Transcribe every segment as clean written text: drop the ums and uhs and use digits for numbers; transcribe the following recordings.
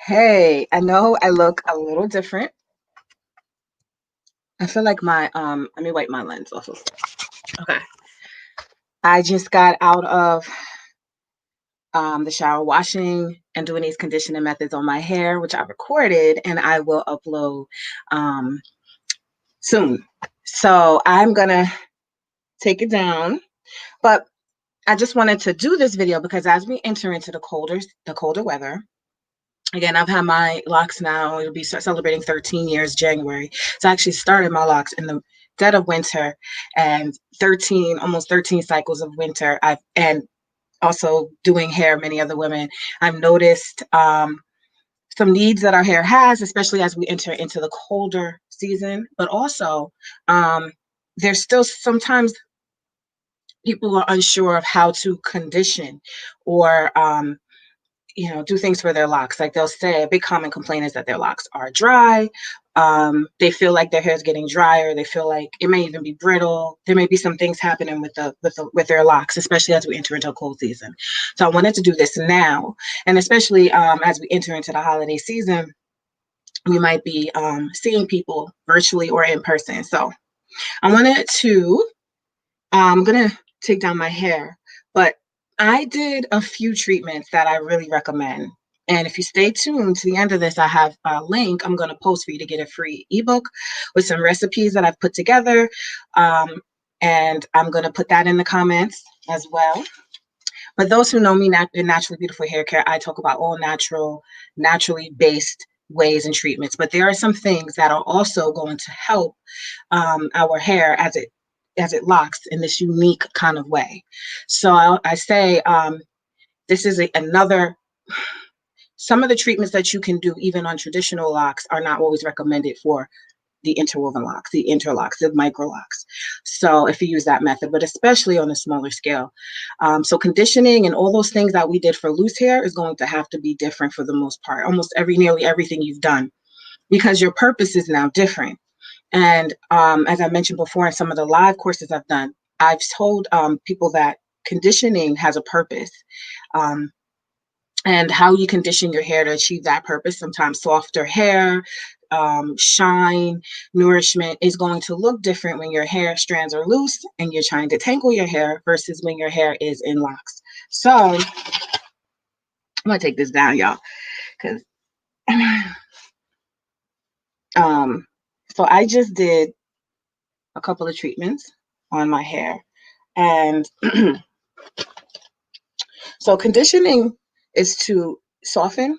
Hey, I know I look a little different. I feel like my let me wipe my lens off of. Okay. I just got out of the shower washing and doing these conditioning methods on my hair, which I recorded and I will upload um soon. So I'm gonna take it down. But I just wanted to do this video because as we enter into the colder weather. Again, I've had my locks now. It'll be celebrating 13 years January. So I actually started my locks in the dead of winter and almost 13 cycles of winter. And also doing hair, many other women. I've noticed some needs that our hair has, especially as we enter into the colder season. But also, um, there's still sometimes people are unsure of how to condition or do things for their locks. Like they'll say a big common complaint is that their locks are dry. They feel like their hair is getting drier. They feel like it may even be brittle. There may be some things happening with their locks, especially as we enter into a cold season. So I wanted to do this now, and especially as we enter into the holiday season, we might be seeing people virtually or in person. So I wanted to I'm gonna take down my hair, but I did a few treatments that I really recommend. And if you stay tuned to the end of this, I have a link I'm going to post for you to get a free ebook with some recipes that I've put together. Um, and I'm going to put that in the comments as well. But those who know me in Naturally Beautiful Hair Care, I talk about all natural, naturally based ways and treatments. But there are some things that are also going to help our hair as it locks in this unique kind of way. So I say this is another. Some of the treatments that you can do, even on traditional locks, are not always recommended for the interwoven locks, the interlocks, the microlocks. So if you use that method, but especially on a smaller scale. So conditioning and all those things that we did for loose hair is going to have to be different for the most part, almost nearly everything you've done, because your purpose is now different. And as I mentioned before in some of the live courses I've done, I've told people that conditioning has a purpose. Um, and how you condition your hair to achieve that purpose. Sometimes softer hair, shine, nourishment is going to look different when your hair strands are loose and you're trying to tangle your hair versus when your hair is in locks. So I'm gonna take this down, y'all, because so I just did a couple of treatments on my hair, and so conditioning is to soften,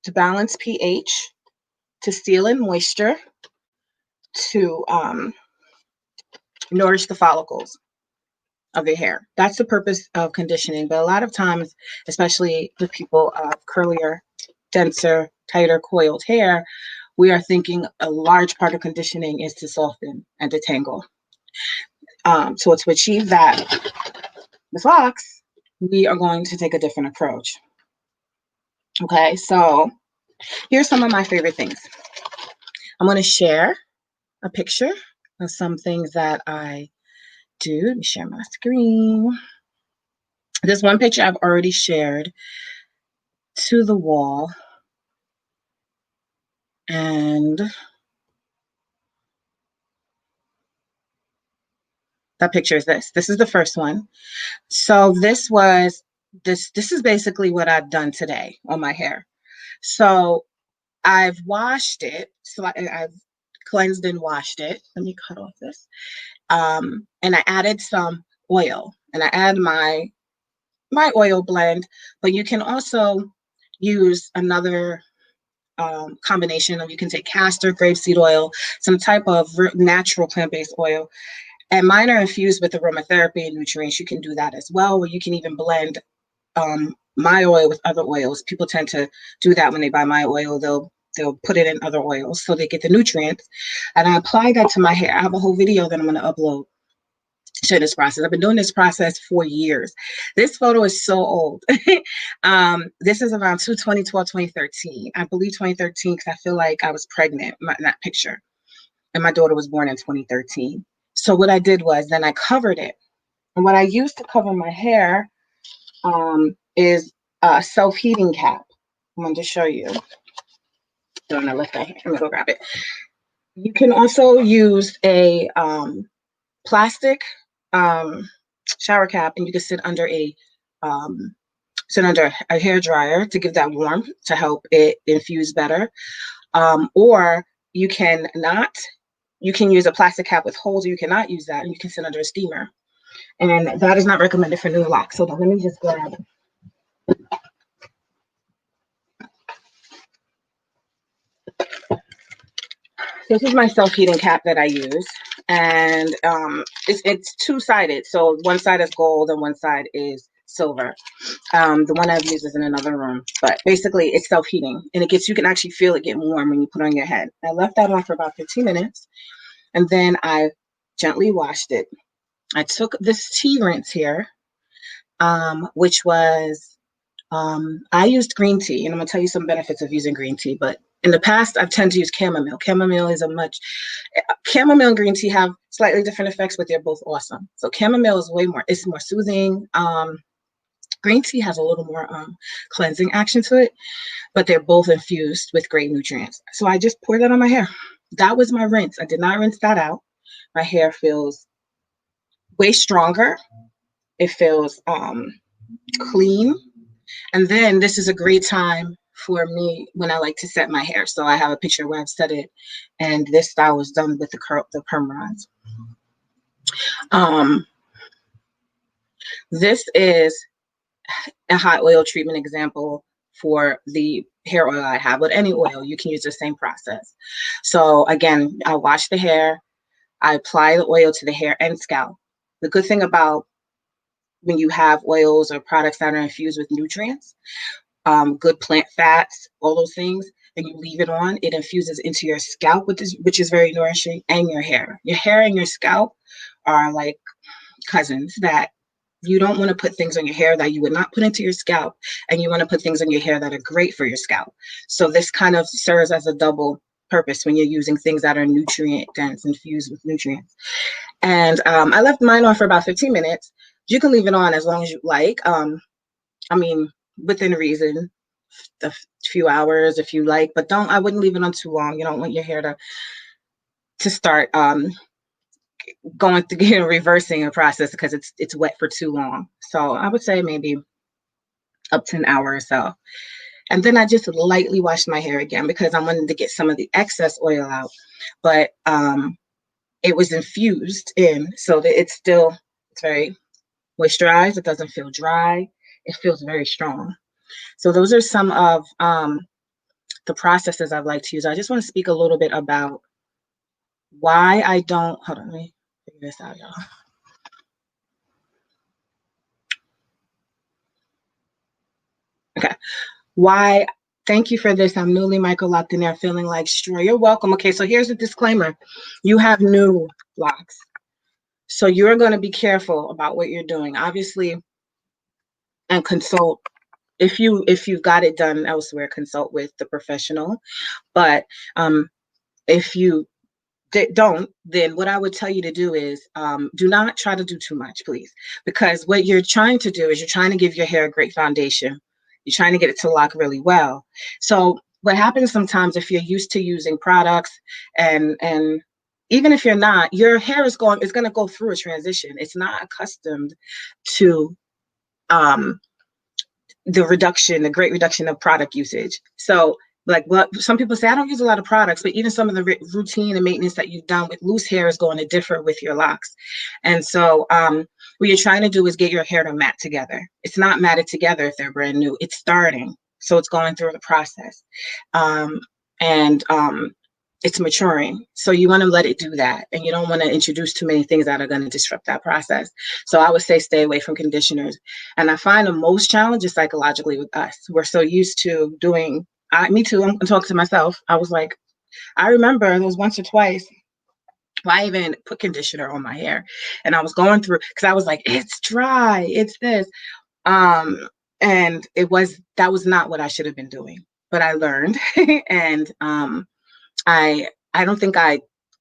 to balance pH, to seal in moisture, to nourish the follicles of your hair. That's the purpose of conditioning. But a lot of times, especially with people of curlier, denser, tighter coiled hair, we are thinking a large part of conditioning is to soften and detangle. So to achieve that with locks, we are going to take a different approach. Okay, so here's some of my favorite things. I'm going to share a picture of some things that I do. Let me share my screen. This one picture I've already shared to the wall. And that picture is this. This is the first one. So this is basically what I've done today on my hair. So I've washed it. So I've cleansed and washed it. Let me cut off this. And I added some oil, and I add my oil blend, but you can also use another combination of, you can take castor, grapeseed oil, some type of natural plant-based oil. And mine are infused with aromatherapy and nutrients. You can do that as well, or you can even blend my oil with other oils. People tend to do that when they buy my oil. They'll put it in other oils so they get the nutrients. And I apply that to my hair. I have a whole video that I'm going to upload showing this process. I've been doing this process for years. This photo is so old. This is around 2012, 2013. I believe 2013 because I feel like I was pregnant in that picture. And my daughter was born in 2013. So what I did was then I covered it And what I use to cover my hair is a self-heating cap. I'm going to show you. Don't want to lift that here. Let me go grab it. You can also use a plastic shower cap, and you can sit under a hair dryer to give that warmth to help it infuse better. Or you can use a plastic cap with holes, or you cannot use that, and you can sit under a steamer. And that is not recommended for new locks. So let me just grab. This is my self-heating cap that I use, and it's two-sided. So one side is gold and one side is silver. The one I've used is in another room, but basically it's self-heating, and you can actually feel it getting warm when you put it on your head. I left that on for about 15 minutes, and then I gently washed it. I took this tea rinse here, which was I used green tea, and I'm gonna tell you some benefits of using green tea. But in the past, I've tended to use chamomile. Chamomile and green tea have slightly different effects, but they're both awesome. So chamomile is it's more soothing. Green tea has a little more cleansing action to it, but they're both infused with great nutrients. So I just poured that on my hair. That was my rinse. I did not rinse that out. My hair feels way stronger. It feels clean. And then this is a great time for me when I like to set my hair. So I have a picture where I've set it, and this style was done with the perm rods. This is a hot oil treatment example for the hair oil I have. With any oil, you can use the same process. So again, I wash the hair, I apply the oil to the hair and scalp. The good thing about when you have oils or products that are infused with nutrients, good plant fats, all those things, and you leave it on, it infuses into your scalp, which is very nourishing, and your hair. Your hair and your scalp are like cousins, that you don't want to put things on your hair that you would not put into your scalp, and you want to put things on your hair that are great for your scalp. So this kind of serves as a double purpose when you're using things that are nutrient dense, infused with nutrients. And I left mine on for about 15 minutes. You can leave it on as long as you like. I mean, within reason, a few hours if you like, but I wouldn't leave it on too long. You don't want your hair to start going through, reversing a process because it's wet for too long. So I would say maybe up to an hour or so. And then I just lightly washed my hair again because I wanted to get some of the excess oil out, but it was infused in, so that it's very moisturized. It doesn't feel dry. It feels very strong. So those are some of the processes I'd like to use. I just want to speak a little bit about why I don't, hold on, let me figure this out, y'all. Okay. Why, thank you for this. I'm newly micro-locked in there, feeling like straw. You're welcome. Okay, so here's a disclaimer. You have new locks. So you're going to be careful about what you're doing, obviously, and consult. If you've got it done elsewhere, consult with the professional. But if you don't, then what I would tell you to do is do not try to do too much, please, because what you're trying to do is you're trying to give your hair a great foundation. You're trying to get it to lock really well. So what happens sometimes, if you're used to using products, and even if you're not, your hair is going to go through a transition. It's not accustomed to the great reduction of product usage. So like what some people say, I don't use a lot of products, but even some of the routine and maintenance that you've done with loose hair is going to differ with your locks. And so what you're trying to do is get your hair to mat together. It's not matted together if they're brand new. It's starting. So it's going through the process. And it's maturing. So you want to let it do that. And you don't want to introduce too many things that are going to disrupt that process. So I would say stay away from conditioners. And I find the most challenge is psychologically with us. We're so used to doing, me too, I'm talking to myself. I was like, I remember there was once or twice I even put conditioner on my hair. And I was going through, because I was like, it's dry, it's this. And that was not what I should have been doing. But I learned. And I don't think I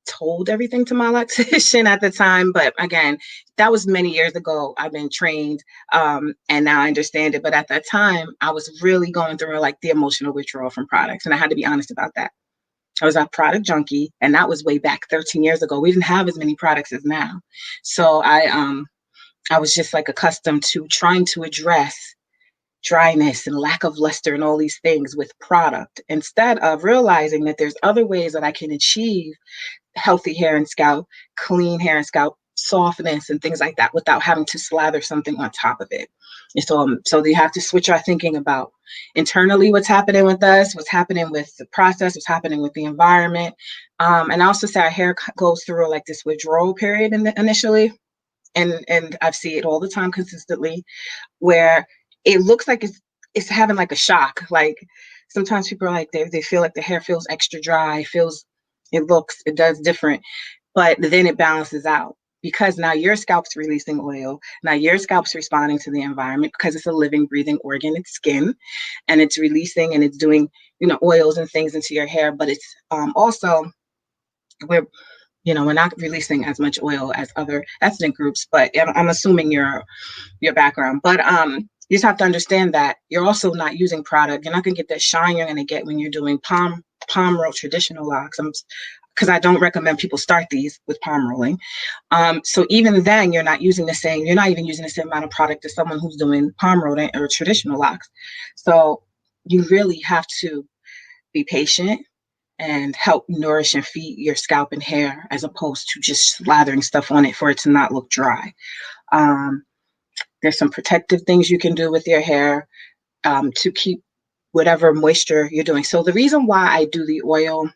told everything to my electrician at the time, but again, that was many years ago. I've been trained, and now I understand it. But at that time, I was really going through like the emotional withdrawal from products, and I had to be honest about that. I was a product junkie, and that was way back 13 years ago. We didn't have as many products as now, so I was just like accustomed to trying to address dryness and lack of luster and all these things with product instead of realizing that there's other ways that I can achieve healthy hair and scalp, clean hair and scalp, softness and things like that without having to slather something on top of it. And so you have to switch our thinking about internally what's happening with us, what's happening with the process, what's happening with the environment. And I also say our hair goes through like this withdrawal period initially. And I see it all the time consistently where it looks like it's having like a shock. Like sometimes people are like they feel like the hair feels extra dry, it does different, but then it balances out because now your scalp's releasing oil. Now your scalp's responding to the environment because it's a living, breathing organ, it's skin, and it's releasing and it's doing, oils and things into your hair. But it's also we're we're not releasing as much oil as other ethnic groups, but I'm assuming your background. But you just have to understand that you're also not using product. You're not going to get that shine you're going to get when you're doing palm roll traditional locks. Because I don't recommend people start these with palm rolling. So even then, you're not even using the same amount of product as someone who's doing palm rolling or traditional locks. So you really have to be patient and help nourish and feed your scalp and hair as opposed to just slathering stuff on it for it to not look dry. There's some protective things you can do with your hair to keep whatever moisture you're doing. So the reason why I do the oil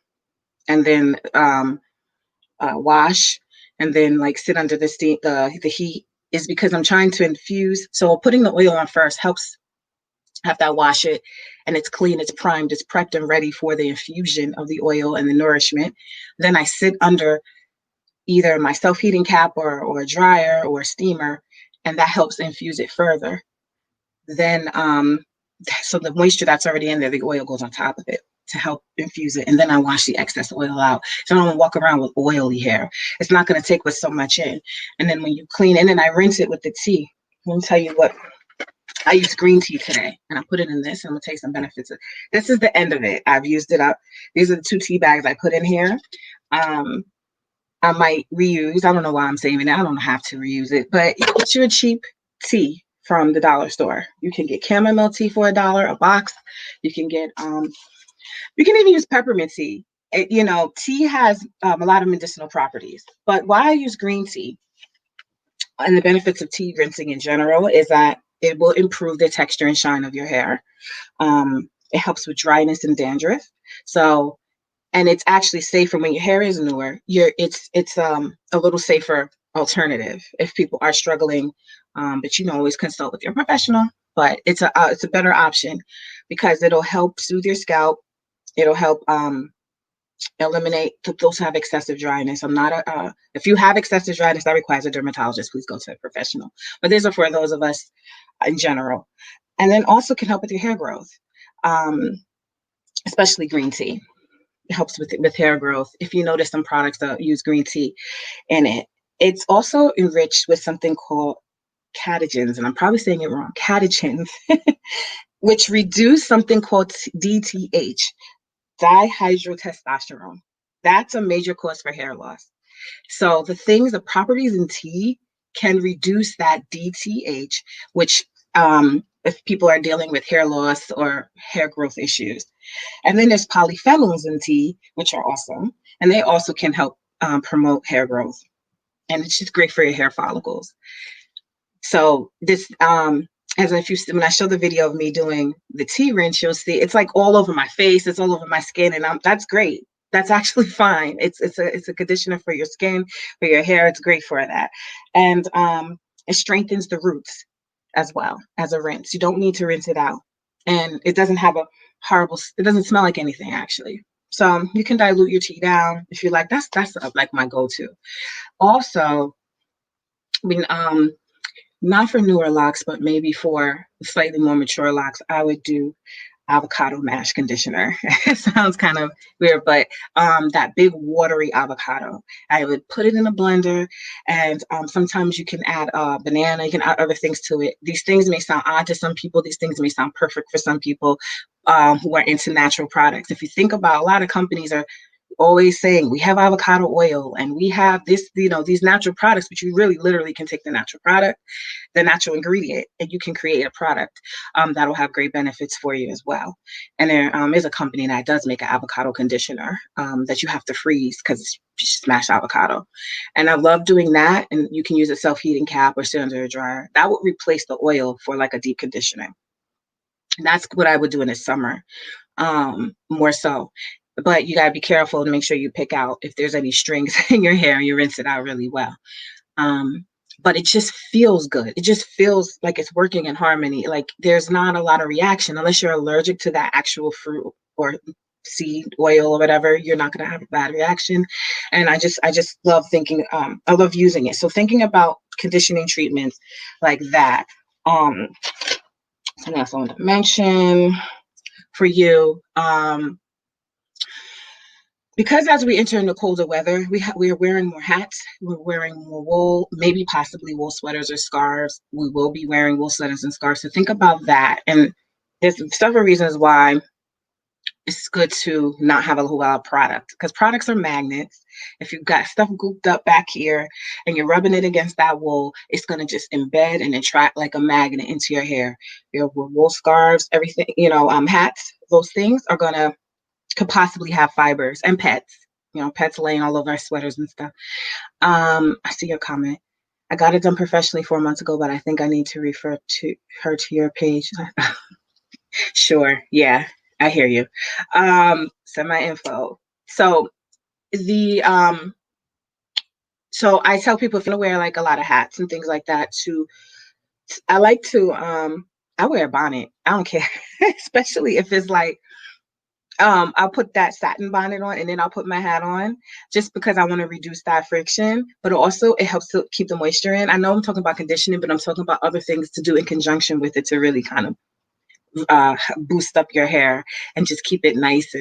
and then wash and then like sit under the heat is because I'm trying to infuse. So putting the oil on first helps. After I wash it and it's clean, it's primed, it's prepped and ready for the infusion of the oil and the nourishment. Then I sit under either my self-heating cap or a dryer or a steamer, and that helps infuse it further. Then, so the moisture that's already in there, the oil goes on top of it to help infuse it. And then I wash the excess oil out. So I don't walk around with oily hair. It's not going to take with so much in. And then when you clean it, and then I rinse it with the tea. Let me tell you what. I use green tea today, and I put it in this, and I'm gonna take some benefits. This is the end of it. I've used it up. These are the 2 tea bags I put in here. I might reuse. I don't know why I'm saving it. I don't have to reuse it, but get you a cheap tea from the dollar store. You can get chamomile tea for $1 a box. You can get you can even use peppermint tea. Tea has a lot of medicinal properties, but why I use green tea and the benefits of tea rinsing in general is that it will improve the texture and shine of your hair. It helps with dryness and dandruff. So, and it's actually safer when your hair is newer. It's a little safer alternative if people are struggling. But you can always consult with your professional. But it's a better option because it'll help soothe your scalp. It'll help eliminate those who have excessive dryness. If you have excessive dryness, that requires a dermatologist. Please go to a professional. But these are for those of us in general. And then also can help with your hair growth, especially green tea. It helps with hair growth. If you notice some products that use green tea in it, it's also enriched with something called catechins, and I'm probably saying it wrong, catechins, which reduce something called DTH, dihydrotestosterone. That's a major cause for hair loss. So the properties in tea can reduce that DTH, which if people are dealing with hair loss or hair growth issues. And then there's polyphenols in tea, which are awesome. And they also can help promote hair growth. And it's just great for your hair follicles. So this, when I show the video of me doing the tea rinse, you'll see it's like all over my face, it's all over my skin, and that's great. That's actually fine. It's a conditioner for your skin, for your hair. It's great for that, and it strengthens the roots as well as a rinse. You don't need to rinse it out, and it doesn't have it doesn't smell like anything actually. So you can dilute your tea down if you like. That's like my go-to. Also, not for newer locks, but maybe for slightly more mature locks, I would do avocado mash conditioner. It sounds kind of weird, but that big watery avocado. I would put it in a blender, and sometimes you can add banana, you can add other things to it. These things may sound odd to some people. These things may sound perfect for some people who are into natural products. If you think about, a lot of companies are always saying we have avocado oil and we have this, these natural products, but you really literally can take the natural product, the natural ingredient, and you can create a product that'll have great benefits for you as well. And there is a company that does make an avocado conditioner that you have to freeze because it's smashed avocado. And I love doing that. And you can use a self-heating cap or sit under a dryer. That would replace the oil for like a deep conditioning. And that's what I would do in the summer, more so. But you got to be careful to make sure you pick out if there's any strings in your hair and you rinse it out really well. Um, but it just feels good. It just feels like it's working in harmony. Like there's not a lot of reaction unless you're allergic to that actual fruit or seed oil or whatever. You're not going to have a bad reaction. And I just love thinking. I love using it. So thinking about conditioning treatments like that. Something else I want to mention for you. Because as we enter into colder weather, we are wearing more hats, we're wearing more wool, maybe possibly wool sweaters or scarves. We will be wearing wool sweaters and scarves. So think about that. And there's several reasons why it's good to not have a whole lot of product, because products are magnets. If you've got stuff gooped up back here and you're rubbing it against that wool, it's going to just embed and attract like a magnet into your hair. Your wool scarves, everything, hats, those things are going to could possibly have fibers, and pets, pets laying all over our sweaters and stuff. I see your comment. I got it done professionally 4 months ago, but I think I need to refer to her to your page. Sure. Yeah, I hear you. Send my info. So the so I tell people if you want to wear like a lot of hats and things like that, I like to I wear a bonnet. I don't care, especially if it's like I'll put that satin bonnet on and then I'll put my hat on just because I want to reduce that friction, but also it helps to keep the moisture in. I know I'm talking about conditioning, but I'm talking about other things to do in conjunction with it to really kind of boost up your hair and just keep it nice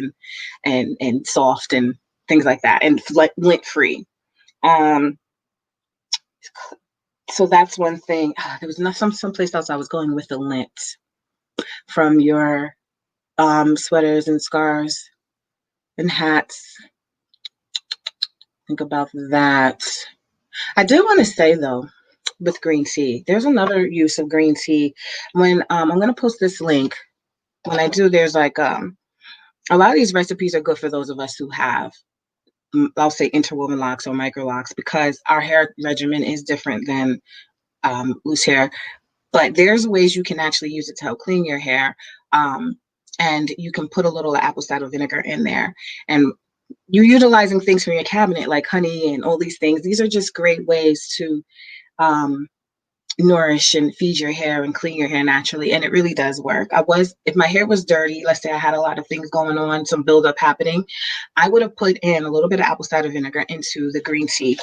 and soft and things like that, and lint free. Um, so that's one thing. There was not someplace else I was going with the lint from your sweaters and scarves and hats. Think about that. I did want to say though, with green tea, there's another use of green tea. When I'm gonna post this link. When I do, there's like a lot of these recipes are good for those of us who have, I'll say, interwoven locks or microlocks, because our hair regimen is different than loose hair. But there's ways you can actually use it to help clean your hair. And you can put a little apple cider vinegar in there. And you're utilizing things from your cabinet like honey and all these things. These are just great ways to um, nourish and feed your hair and clean your hair naturally. And it really does work. If my hair was dirty, let's say I had a lot of things going on, some buildup happening, I would have put in a little bit of apple cider vinegar into the green tea.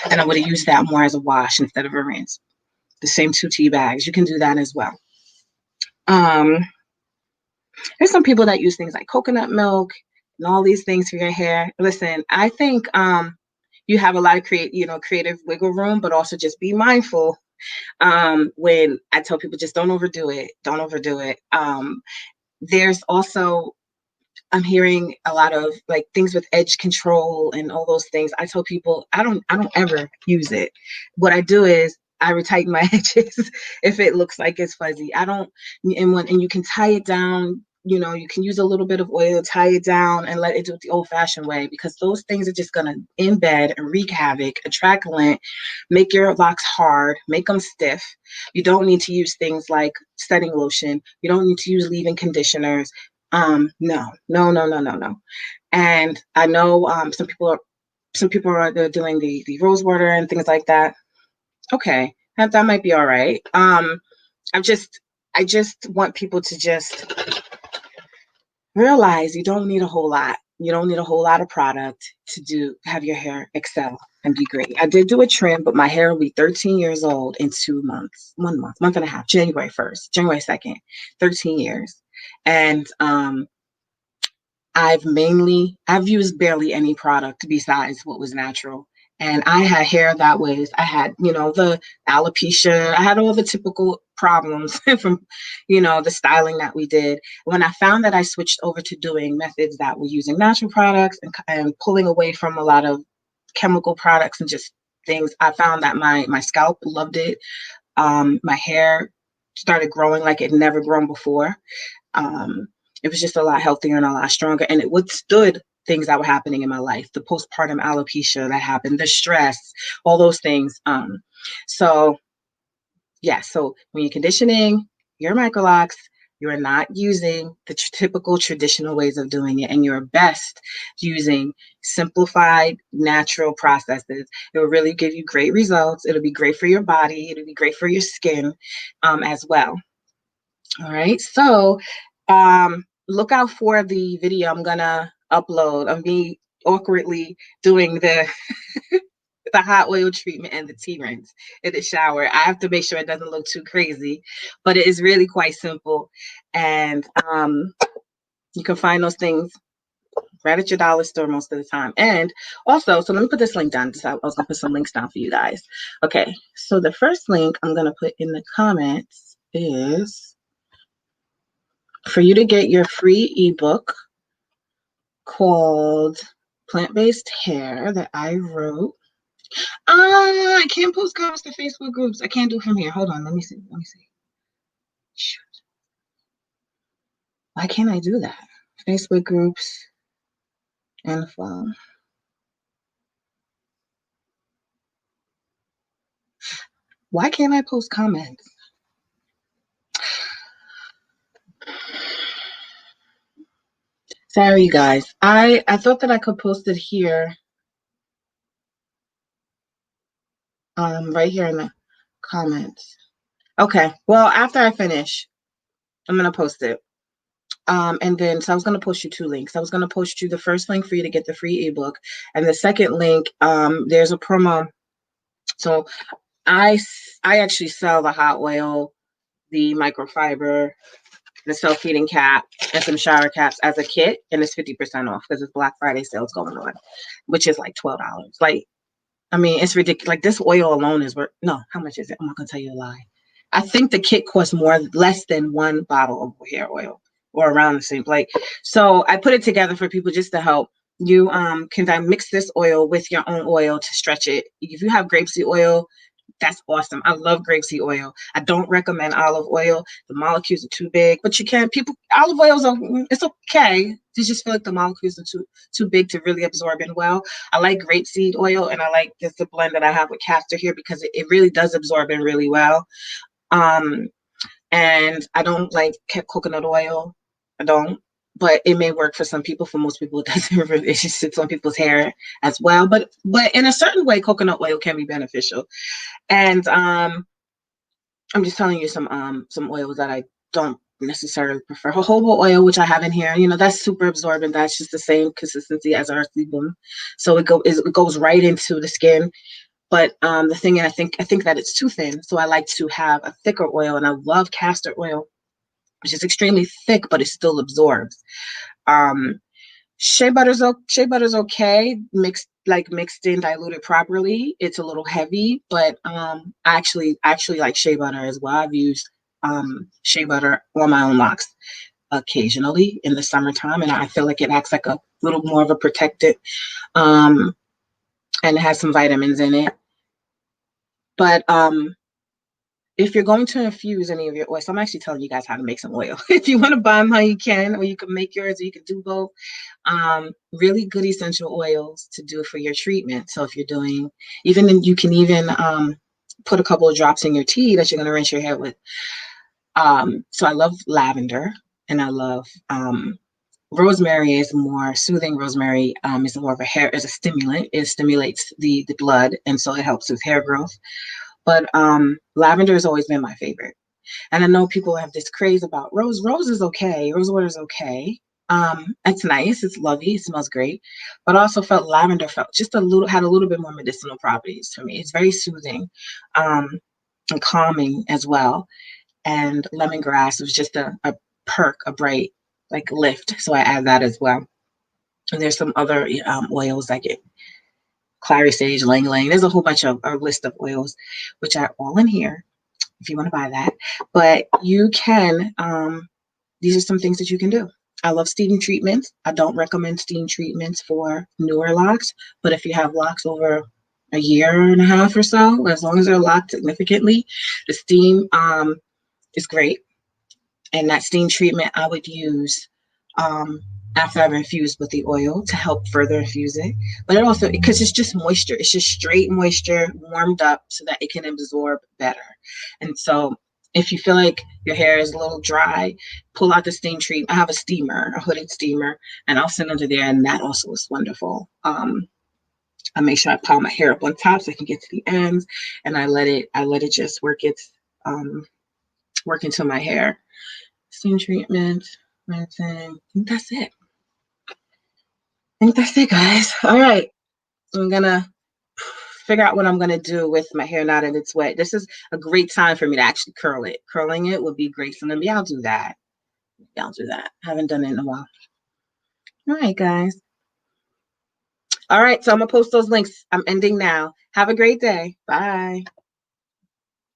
And I would have used that more as a wash instead of a rinse. The same 2 tea bags. You can do that as well. Um, there's some people that use things like coconut milk and all these things for your hair. Listen, I think you have a lot of creative wiggle room, but also just be mindful when I tell people just don't overdo it. Don't overdo it. There's also, I'm hearing a lot of like things with edge control and all those things. I tell people I don't ever use it. What I do is I retighten my edges if it looks like it's fuzzy. I don't, and you can tie it down. You can use a little bit of oil, tie it down, and let it do it the old-fashioned way, because those things are just gonna embed and wreak havoc, attract lint, make your locks hard, make them stiff. You don't need to use things like setting lotion. You don't need to use leave-in conditioners. No, no, no, no, no, no. And I know some people are they're doing the rose water and things like that. Okay, that might be all right. I just want people to just realize you don't need a whole lot. You don't need a whole lot of product to have your hair excel and be great. I did do a trim, but my hair will be 13 years old in 2 months, 1 month, month and a half, January 1st, January 2nd, 13 years. And I've used barely any product besides what was natural. And I had hair that was, I had, the alopecia, I had all the typical problems from, the styling that we did. When I found that I switched over to doing methods that were using natural products and pulling away from a lot of chemical products and just things, I found that my scalp loved it. My hair started growing like it never grown before. Um, it was just a lot healthier and a lot stronger, and it withstood things that were happening in my life, the postpartum alopecia that happened, the stress, all those things. So yeah, so when you're conditioning your microlocs, you're not using the typical traditional ways of doing it, and you're best using simplified natural processes. It will really give you great results. It'll be great for your body. It'll be great for your skin as well. All right, so look out for the video I'm gonna upload of me awkwardly doing the hot oil treatment and the tea rinse in the shower. I have to make sure it doesn't look too crazy, but it is really quite simple. And you can find those things right at your dollar store most of the time. And also, so let me put this link down. I was gonna put some links down for you guys. Okay, so the first link I'm gonna put in the comments is for you to get your free ebook called Plant-Based Hair that I wrote. I can't post comments to Facebook groups. I can't do from here. Hold on. Let me see. Shoot. Why can't I do that? Facebook groups, info. Why can't I post comments? Sorry, you guys. I thought that I could post it here. Right here in the comments. Okay. Well, after I finish, I'm gonna post it. And then, so I was going to post you two links. I was going to post you the first link for you to get the free ebook. And the second link, there's a promo. So I actually sell the hot oil, the microfiber, the self-heating cap, and some shower caps as a kit. And it's 50% off because it's Black Friday sales going on, which is like $12. Like, I mean, it's ridiculous. Like this oil alone is worth, no, how much is it? I'm not going to tell you a lie. I think the kit costs less than one bottle of hair oil or around the same. Like, so I put it together for people just to help. You can mix this oil with your own oil to stretch it. If you have grapeseed oil, that's awesome. I love grapeseed oil. I don't recommend olive oil. The molecules are too big, but you can. Olive oils are, it's okay. You just feel like the molecules are too big to really absorb in well. I like grapeseed oil, and I like the blend that I have with castor here because it really does absorb in really well. And I don't like coconut oil. I don't, but it may work for some people. For most people, it doesn't really. It just sits on people's hair as well. But in a certain way, coconut oil can be beneficial. And I'm just telling you some oils that I don't necessarily prefer. Jojoba oil, which I have in here, that's super absorbent. That's just the same consistency as our sebum, so it goes right into the skin. But the thing is, I think that it's too thin, so I like to have a thicker oil, and I love castor oil, which is extremely thick, but it still absorbs. Shea butter's okay, mixed in, diluted properly. It's a little heavy, but I actually like shea butter as well. I've used shea butter on my own locks occasionally in the summertime, and I feel like it acts like a little more of a protectant, and it has some vitamins in it. But if you're going to infuse any of your oils, so I'm actually telling you guys how to make some oil. If you want to buy them, how you can, or you can make yours, or you can do both. Really good essential oils to do for your treatment. So if you're doing, you can even put a couple of drops in your tea that you're going to rinse your hair with. So I love lavender, and I love rosemary is more soothing. Rosemary is more of is a stimulant. It stimulates the blood, and so it helps with hair growth. But lavender has always been my favorite. And I know people have this craze about rose. Rose is okay. Rose water is okay. It's nice. It's lovely. It smells great. But I also felt lavender had a little bit more medicinal properties for me. It's very soothing and calming as well. And lemongrass was just a perk, a bright like lift. So I add that as well. And there's some other oils like it, clary sage, lang lang. There's a whole bunch of a list of oils, which are all in here if you want to buy that. But you can, these are some things that you can do. I love steam treatments. I don't recommend steam treatments for newer locks, but if you have locks over a year and a half or so, as long as they're locked significantly, the steam is great. And that steam treatment I would use um, after I've infused with the oil to help further infuse it. But it also, because it's just moisture, it's just straight moisture warmed up so that it can absorb better. And so if you feel like your hair is a little dry, pull out the steam treatment. I have a steamer, a hooded steamer, and I'll send under there. And that also is wonderful. I make sure I pile my hair up on top so I can get to the ends, and I let it just um, work into my hair. Steam treatment, rinsing. I think that's it. Guys. All right. I'm gonna figure out what I'm gonna do with my hair now that it's wet. This is a great time for me to actually curl it. Curling it would be great. So maybe I'll do that. I haven't done it in a while. All right, guys. All right. So I'm gonna post those links. I'm ending now. Have a great day. Bye.